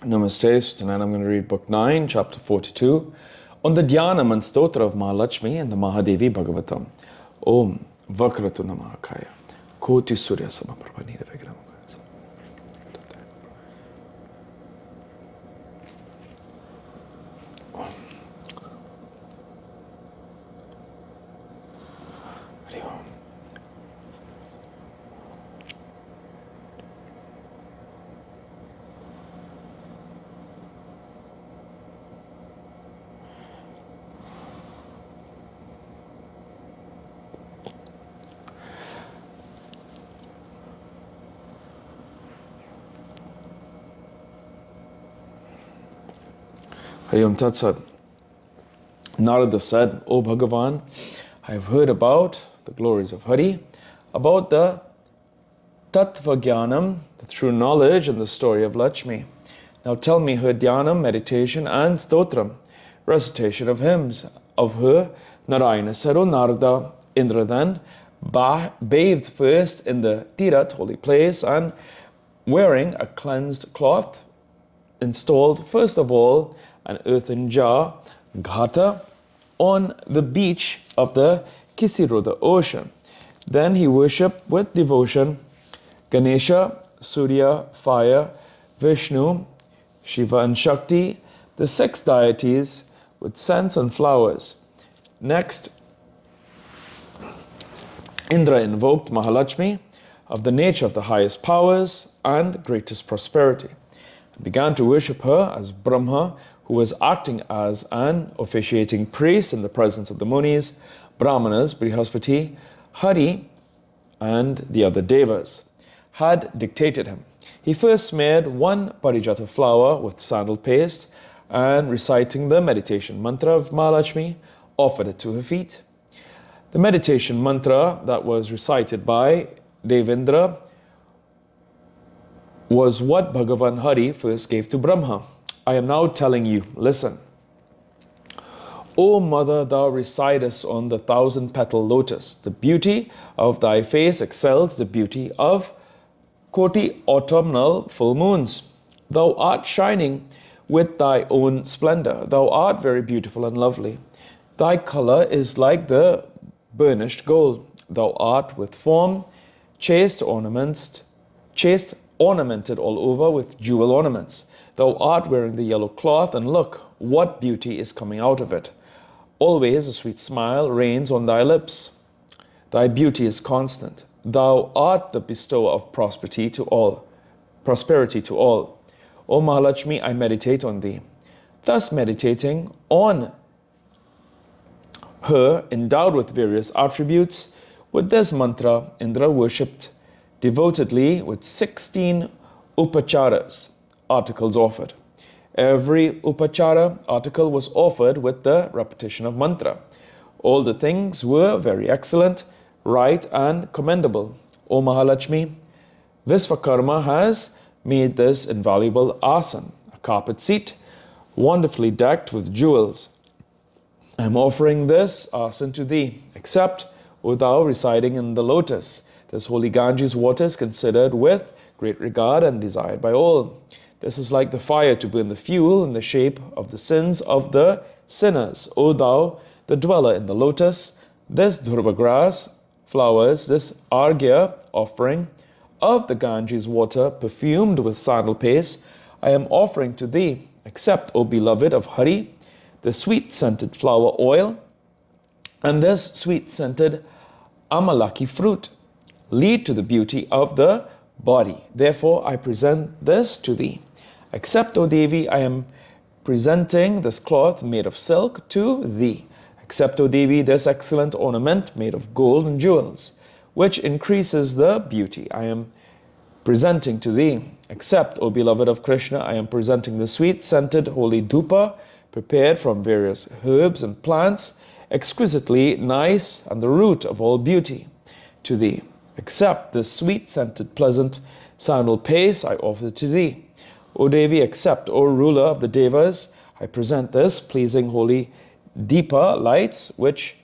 Namaste. So tonight I'm going to read book 9, chapter 42, on the Dhyanam and Stotra of Mahalakshmi and the Maha Devi Bhagavatam. Om Vakratu Namakaya Koti Surya Samaprabha Niravigram. Hari Om Tat Sat. Narada said, O Bhagavan, I have heard about the glories of Hari, about the Tattva Jnanam, the true knowledge and the story of Lakshmi. Now tell me her Dhyanam, meditation, and Stotram, recitation of hymns of her. Narayana said, O Narada, Indra then bathed first in the Tirat, holy place, and wearing a cleansed cloth, installed first of all an earthen jar, Ghata, on the beach of the Kisiroda ocean. Then he worshipped with devotion Ganesha, Surya, fire, Vishnu, Shiva and Shakti, the six deities, with scents and flowers. Next, Indra invoked Mahalakshmi of the nature of the highest powers and greatest prosperity, and began to worship her as Brahma, who was acting as an officiating priest in the presence of the Munis, Brahmanas, Brihaspati, Hari, and the other Devas, had dictated him. He first smeared one parijata flower with sandal paste and, reciting the meditation mantra of Mahalakshmi, offered it to her feet. The meditation mantra that was recited by Devendra was what Bhagavan Hari first gave to Brahma. I am now telling you, listen. O mother, thou residest on the 1,000-petal lotus. The beauty of thy face excels the beauty of Koti autumnal full moons. Thou art shining with thy own splendor. Thou art very beautiful and lovely. Thy color is like the burnished gold. Thou art with form, chaste ornamented all over with jewel ornaments. Thou art wearing the yellow cloth, and look, what beauty is coming out of it. Always a sweet smile reigns on thy lips. Thy beauty is constant. Thou art the bestower of prosperity to all. O Mahalakshmi, I meditate on thee. Thus meditating on her, endowed with various attributes, with this mantra, Indra worshipped devotedly with 16 upacharas, articles offered. Every upachara article was offered with the repetition of mantra. All the things were very excellent, right, and commendable. O Mahalakshmi, Visvakarma has made this invaluable asan, a carpet seat, wonderfully decked with jewels. I am offering this asan to thee. Accept, O thou residing in the lotus. This holy Ganges water is considered with great regard and desired by all. This is like the fire to burn the fuel in the shape of the sins of the sinners. O thou, the dweller in the lotus, this durba grass, flowers, this argya offering of the Ganges water perfumed with sandal paste, I am offering to thee. Accept, O beloved of Hari, the sweet-scented flower oil, and this sweet-scented amalaki fruit. Lead to the beauty of the body. Therefore, I present this to thee. Accept, O Devi, I am presenting this cloth made of silk to thee. Accept, O Devi, this excellent ornament made of gold and jewels, which increases the beauty I am presenting to thee. Accept, O beloved of Krishna, I am presenting the sweet-scented holy dhupa, prepared from various herbs and plants, exquisitely nice and the root of all beauty, to thee. Accept this sweet-scented, pleasant sandal paste I offer to thee. O Devi, accept, O ruler of the Devas, I present this pleasing holy Deepa lights, which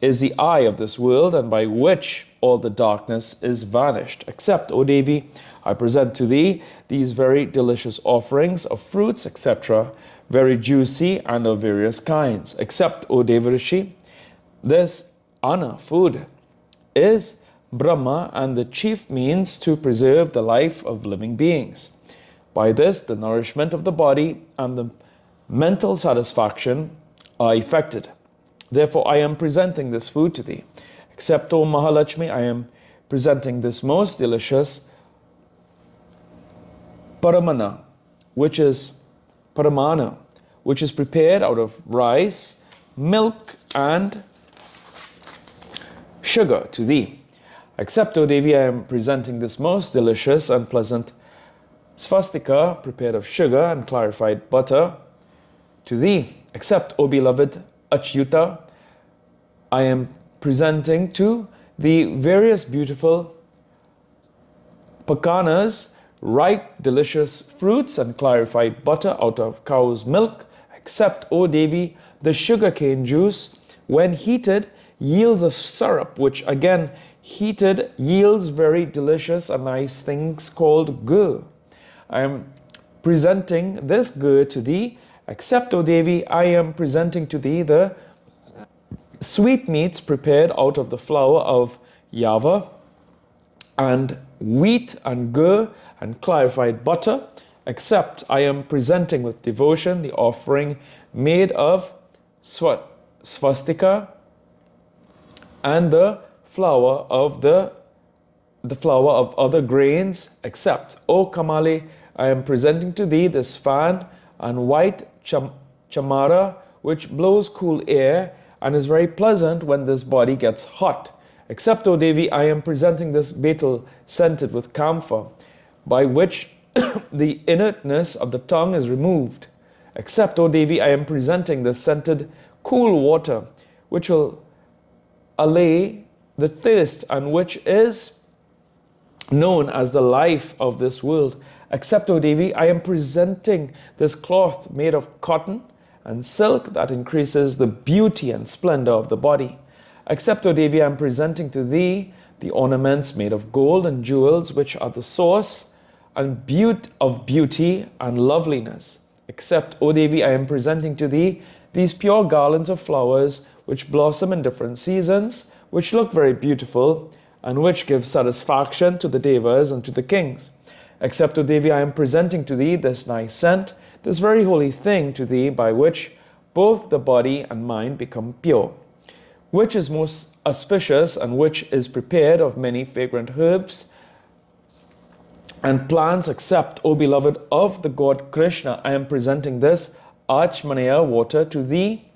is the eye of this world, and by which all the darkness is vanished. Accept, O Devi, I present to thee these very delicious offerings of fruits, etc., very juicy and of various kinds. Accept, O Devarishi, this anna, food, is Brahma and the chief means to preserve the life of living beings. By this, the nourishment of the body and the mental satisfaction are effected. Therefore, I am presenting this food to thee. Accept, O Mahalakshmi, I am presenting this most delicious paramana, which is prepared out of rice, milk, and sugar to thee. Accept, O Devi, I am presenting this most delicious and pleasant svastika, prepared of sugar and clarified butter, to thee. Accept, O beloved Achyuta, I am presenting to the various beautiful pakanas, ripe, delicious fruits and clarified butter out of cow's milk. Accept, O Devi, the sugarcane juice, when heated, yields a syrup, which again, heated, yields very delicious and nice things called ghee. I am presenting this ghee to thee. Accept, O Devi, I am presenting to thee the sweetmeats prepared out of the flour of yava and wheat and ghee and clarified butter. Accept, I am presenting with devotion the offering made of swastika and the flour of other grains. Accept, O Kamali, I am presenting to thee this fan and white chamara, which blows cool air and is very pleasant when this body gets hot. Accept, O Devi, I am presenting this betel scented with camphor, by which the inertness of the tongue is removed. Accept, O Devi, I am presenting this scented cool water, which will allay the thirst and which is known as the life of this world. Accept, O Devi, I am presenting this cloth made of cotton and silk that increases the beauty and splendor of the body. Accept, O Devi, I am presenting to thee the ornaments made of gold and jewels, which are the source and of beauty and loveliness. Accept, O Devi, I am presenting to thee these pure garlands of flowers, which blossom in different seasons, which look very beautiful, and which give satisfaction to the devas and to the kings. Accept, O Devi, I am presenting to thee this nice scent, this very holy thing to thee, by which both the body and mind become pure, which is most auspicious and which is prepared of many fragrant herbs and plants. Accept, O beloved of the God Krishna, I am presenting this Achmanaya water to thee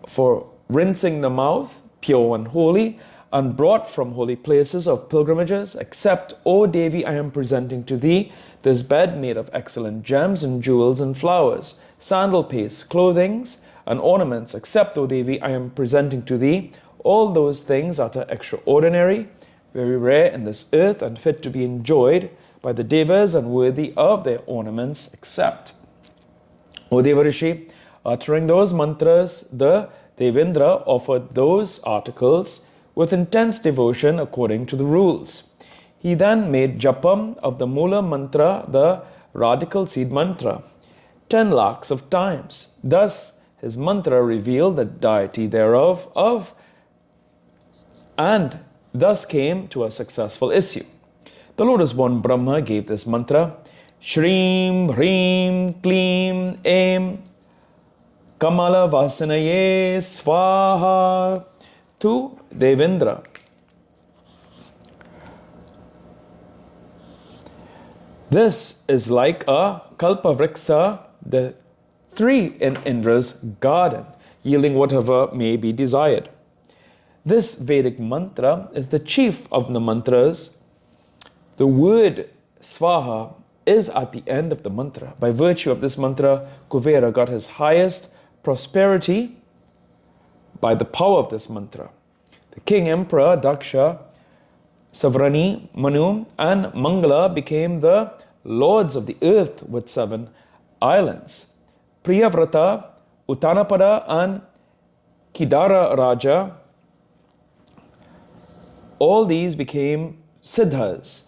for rinsing the mouth, pure and holy, and brought from holy places of pilgrimages. Accept, O Devi, I am presenting to thee this bed made of excellent gems and jewels and flowers, sandal paste, clothings, and ornaments. Accept, O Devi, I am presenting to thee all those things that are extraordinary, very rare in this earth, and fit to be enjoyed by the devas and worthy of their ornaments. Accept. O Devarishi, uttering those mantras, the Devendra offered those articles with intense devotion according to the rules. He then made japam of the Mula mantra, the radical seed mantra, 10 lakhs of times. Thus, his mantra revealed the deity thereof, and thus came to a successful issue. The lotus-born Brahma gave this mantra, Shrim, Hrim, Klim, Aim, Kamala Vasanaye Swaha, to Devendra. This is like a Kalpavriksa, the tree in Indra's garden, yielding whatever may be desired. This Vedic mantra is the chief of the mantras. The word Swaha is at the end of the mantra. By virtue of this mantra, Kuvera got his highest prosperity by the power of this mantra. The king emperor Daksha, Savrani, Manu, and Mangala became the lords of the earth with 7 islands. Priyavrata, Uttanapada, and Kidara Raja All these became siddhas,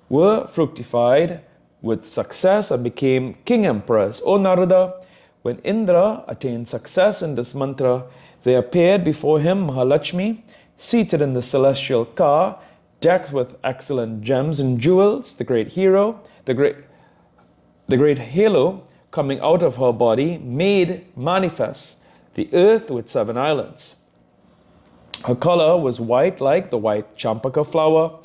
were fructified with success and became king emperors. O Narada, when Indra attained success in this mantra, there appeared before him Mahalakshmi, seated in the celestial car, decked with excellent gems and jewels. The great hero, the great halo coming out of her body made manifest the earth with 7 islands. Her color was white like the white champaka flower,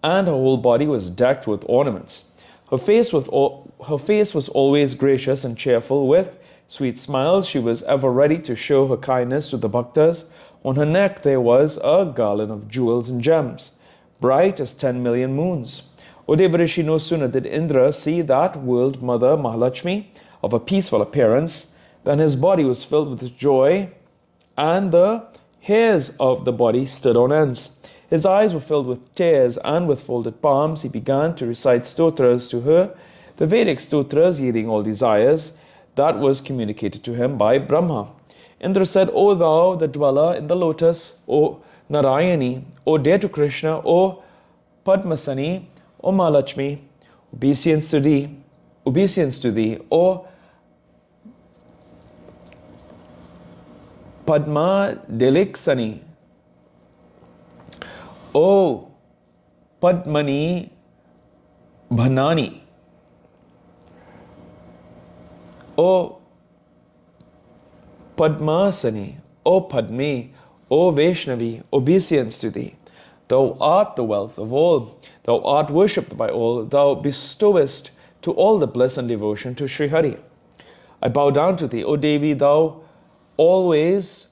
and her whole body was decked with ornaments. Her face was always gracious and cheerful. With sweet smiles, she was ever ready to show her kindness to the bhaktas. On her neck there was a garland of jewels and gems, bright as 10 million moons. O Devarishi, no sooner did Indra see that world mother Mahalakshmi of a peaceful appearance than his body was filled with joy, and the hairs of the body stood on ends. His eyes were filled with tears, and with folded palms he began to recite stotras to her, the Vedic stotras yielding all desires, that was communicated to him by Brahma. Indra said, O thou, the dweller in the lotus, O Narayani, O dear to Krishna, O Padmasani, O Mahalakshmi, obeisance to thee, O Padma Deliksani, O Padmani Bhanani, O Padmasani, O Padme, O Vaishnavi, obeisance to thee. Thou art the wealth of all, thou art worshipped by all, thou bestowest to all the bliss and devotion to Sri Hari. I bow down to thee, O Devi, thou always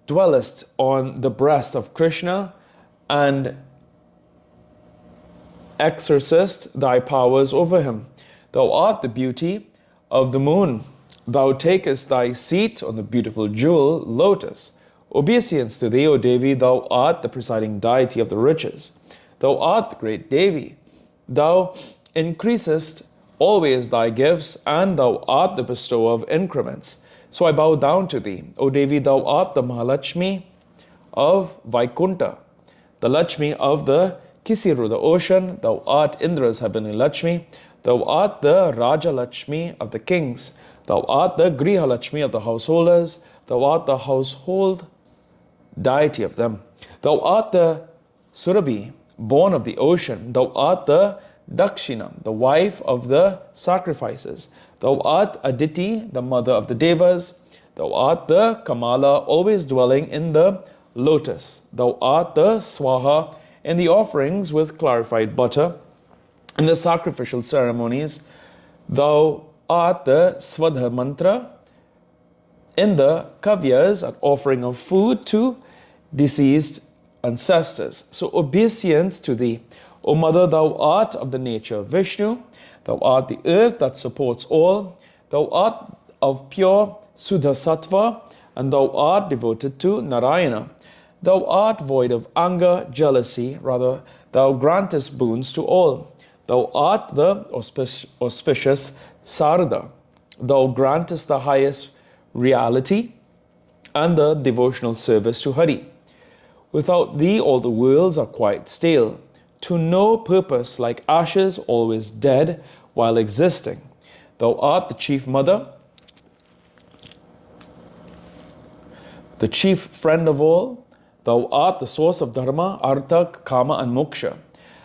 dwellest on the breast of Krishna and exercisest thy powers over him. Thou art the beauty of the moon. Thou takest thy seat on the beautiful jewel lotus. Obeisance to thee, O Devi, thou art the presiding deity of the riches. Thou art the great Devi. Thou increasest always thy gifts, and thou art the bestower of increments. So I bow down to thee, O Devi, thou art the Mahalakshmi of Vaikunta, the Lakshmi of the Kisiru, the ocean. Thou art Indra's heavenly Lakshmi. Thou art the Raja Lakshmi of the kings. Thou art the Griha Lakshmi of the householders. Thou art the household deity of them. Thou art the Surabhi, born of the ocean. Thou art the Dakshina, the wife of the sacrifices. Thou art Aditi, the mother of the Devas. Thou art the Kamala, always dwelling in the lotus. Thou art the Swaha in the offerings with clarified butter. In the sacrificial ceremonies, thou art the Svadha mantra. In the kavyas, an offering of food to deceased ancestors. So obeisance to thee, O Mother, thou art of the nature of Vishnu. Thou art the earth that supports all. Thou art of pure Suddha Sattva, and thou art devoted to Narayana. Thou art void of anger, jealousy, rather, thou grantest boons to all. Thou art the auspicious Sarada. Thou grantest the highest reality and the devotional service to Hari. Without thee, all the worlds are quite stale, to no purpose, like ashes, always dead while existing. Thou art the chief mother, the chief friend of all. Thou art the source of dharma, artha, kama, and moksha.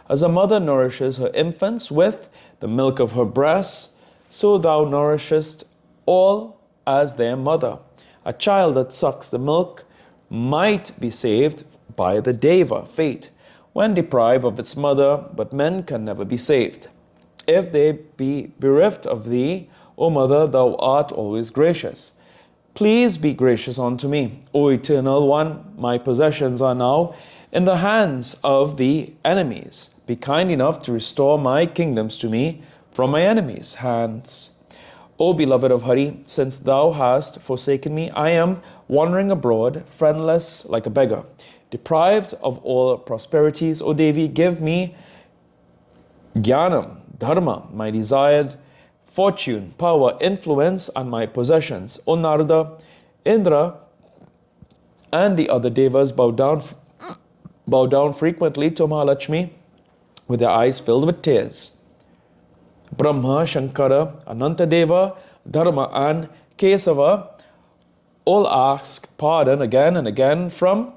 As a mother nourishes her infants with the milk of her breasts, so thou nourishest all as their mother. A child that sucks the milk might be saved by the deva, fate, when deprived of its mother, but men can never be saved. If they be bereft of thee, O Mother, thou art always gracious. Please be gracious unto me, O Eternal One. My possessions are now in the hands of the enemies. Be kind enough to restore my kingdoms to me from my enemies' hands. O beloved of Hari, since thou hast forsaken me, I am wandering abroad, friendless like a beggar, deprived of all prosperities. O Devi, give me jnanam, dharma, my desired fortune, power, influence, and my possessions. O Narada, Indra, and the other devas bow down bow down frequently to Mahalakshmi with their eyes filled with tears. Brahma, Shankara, Anantadeva, Dharma, and Kesava all ask pardon again and again from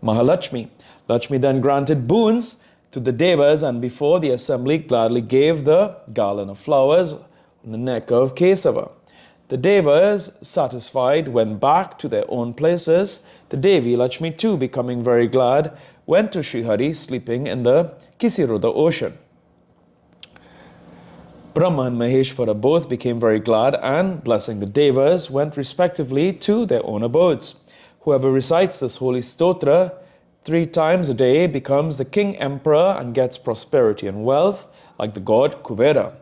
Mahalakshmi. Lakshmi then granted boons to the Devas, and before the assembly gladly gave the garland of flowers on the neck of Kesava. The Devas, satisfied, went back to their own places. The Devi, Lakshmi too, becoming very glad, went to Srihari, sleeping in the Kisiroda ocean. Brahma and Maheshwara both became very glad and, blessing the Devas, went respectively to their own abodes. Whoever recites this holy stotra 3 times a day becomes the king emperor and gets prosperity and wealth like the god Kuvera.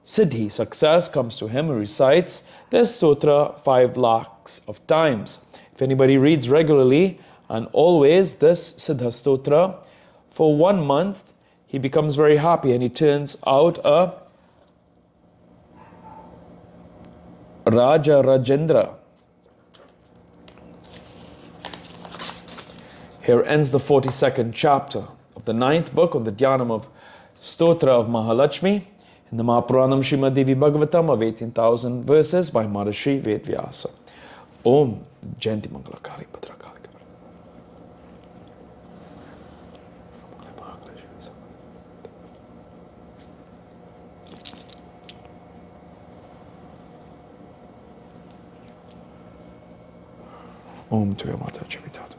Siddhi, success, comes to him who recites this stotra 5 lakhs of times. If anybody reads regularly and always this Siddha stotra for 1 month, he becomes very happy and he turns out a Raja Rajendra. Here ends the 42nd chapter of the 9th book on the Dhyanam of Stotra of Mahalakshmi in the Mahapuranam Srimad Devi Bhagavatam of 18,000 verses by Maharishi Vedvyasa. Om Jayanti Mangala Kali Bhadra Kali. Om Tuya Mata Chavitatu.